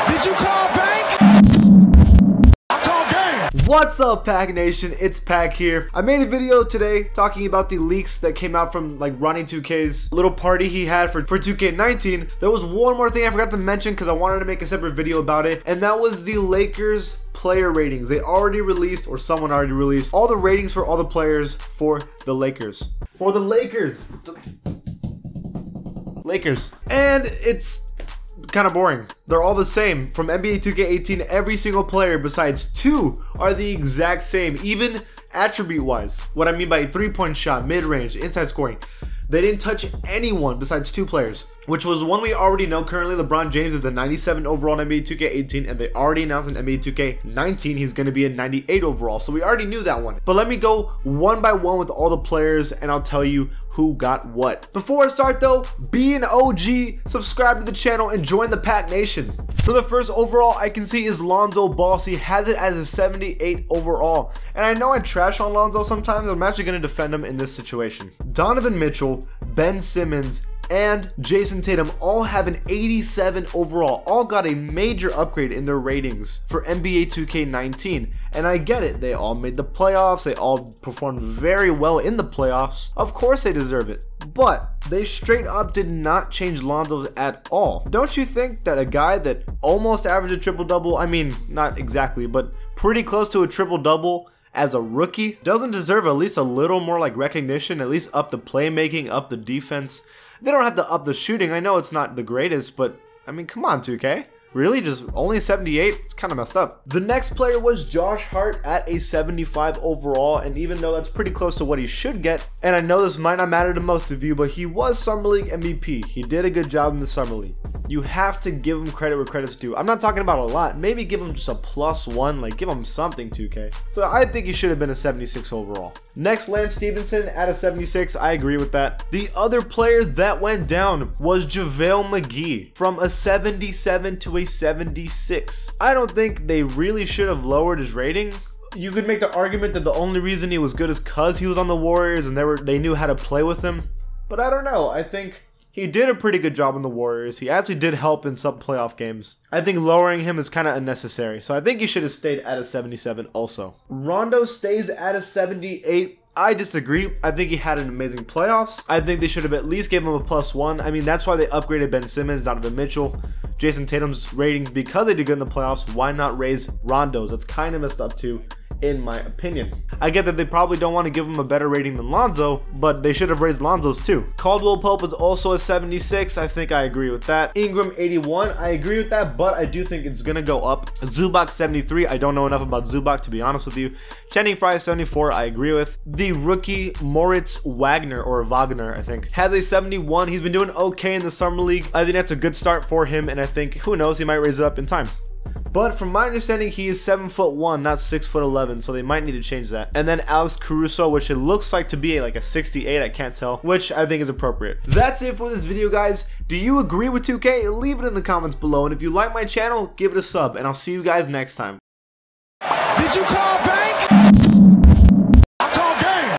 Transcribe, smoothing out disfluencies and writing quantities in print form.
Did you call bank? I called game. What's up, Pack Nation? It's Pack here. I made a video today talking about the leaks that came out from like Ronnie 2K's little party he had for 2K19. There was one more thing I forgot to mention because I wanted to make a separate video about it, and that was the Lakers player ratings. They already released, or someone already released, all the ratings for all the players for the Lakers. Lakers. And it's kind of boring. They're all the same. From NBA 2K18, every single player besides two are the exact same, even attribute wise. What I mean by three-point shot, mid-range, inside scoring. They didn't touch anyone besides two players, which was one we already know. Currently, Bron James is the 97 overall in NBA 2K18, and they already announced in NBA 2K19 he's going to be a 98 overall, so we already knew that one. But let me go one by one with all the players, and I'll tell you who got what. Before I start though, be an OG, subscribe to the channel, and join the Pack Nation. For the first overall I can see is Lonzo Ball. He has it as a 78 overall, and I know I trash on Lonzo sometimes. I'm actually going to defend him in this situation. Donovan Mitchell, Ben Simmons, and Jason Tatum all have an 87 overall, all got a major upgrade in their ratings for NBA 2K19, and I get it, they all made the playoffs, they all performed very well in the playoffs, of course they deserve it, but they straight up did not change Lonzo's at all. Don't you think that a guy that almost averaged a triple-double, I mean, not exactly, but pretty close to a triple-double as a rookie, doesn't deserve at least a little more like recognition, at least up the playmaking, up the defense? They don't have to up the shooting. I know it's not the greatest, but I mean, come on, 2K. Really? Just only 78? It's kind of messed up. The next player was Josh Hart at a 75 overall, and even though that's pretty close to what he should get, and I know this might not matter to most of you, but he was Summer League MVP. He did a good job in the Summer League. You have to give him credit where credit's due. I'm not talking about a lot. Maybe give him just a +1, like give him something, 2K. So I think he should have been a 76 overall. Next, Lance Stephenson at a 76. I agree with that. The other player that went down was Javale Mcgee from a 77 to a 76. I don't think they really should have lowered his rating. You could make the argument that the only reason he was good is cause he was on the Warriors and they knew how to play with him. But I don't know. I think he did a pretty good job on the Warriors. He actually did help in some playoff games. I think lowering him is kind of unnecessary. So I think he should have stayed at a 77 also. Rondo stays at a 78. I disagree. I think he had an amazing playoffs. I think they should have at least given him a +1. I mean, that's why they upgraded Ben Simmons, Donovan Mitchell, Jason Tatum's ratings, because they did good in the playoffs. Why not raise Rondo's? That's kind of messed up too, in my opinion. I get that they probably don't want to give him a better rating than Lonzo, but they should have raised Lonzo's too. Caldwell Pope is also a 76. I think I agree with that. Ingram 81. I agree with that, but I do think it's gonna go up. Zubac 73. I don't know enough about Zubac to be honest with you. Channing Frye 74. I agree with. The rookie Moritz Wagner, I think, has a 71. He's been doing okay in the Summer League. I think that's a good start for him, and I think, who knows, he might raise it up in time. But from my understanding, he is 7'1", not 6'11", so they might need to change that. And then Alex Caruso, which it looks like to be like a 68, I can't tell, which I think is appropriate. That's it for this video, guys. Do you agree with 2K? Leave it in the comments below, and if you like my channel, give it a sub, and I'll see you guys next time. Did you call bank?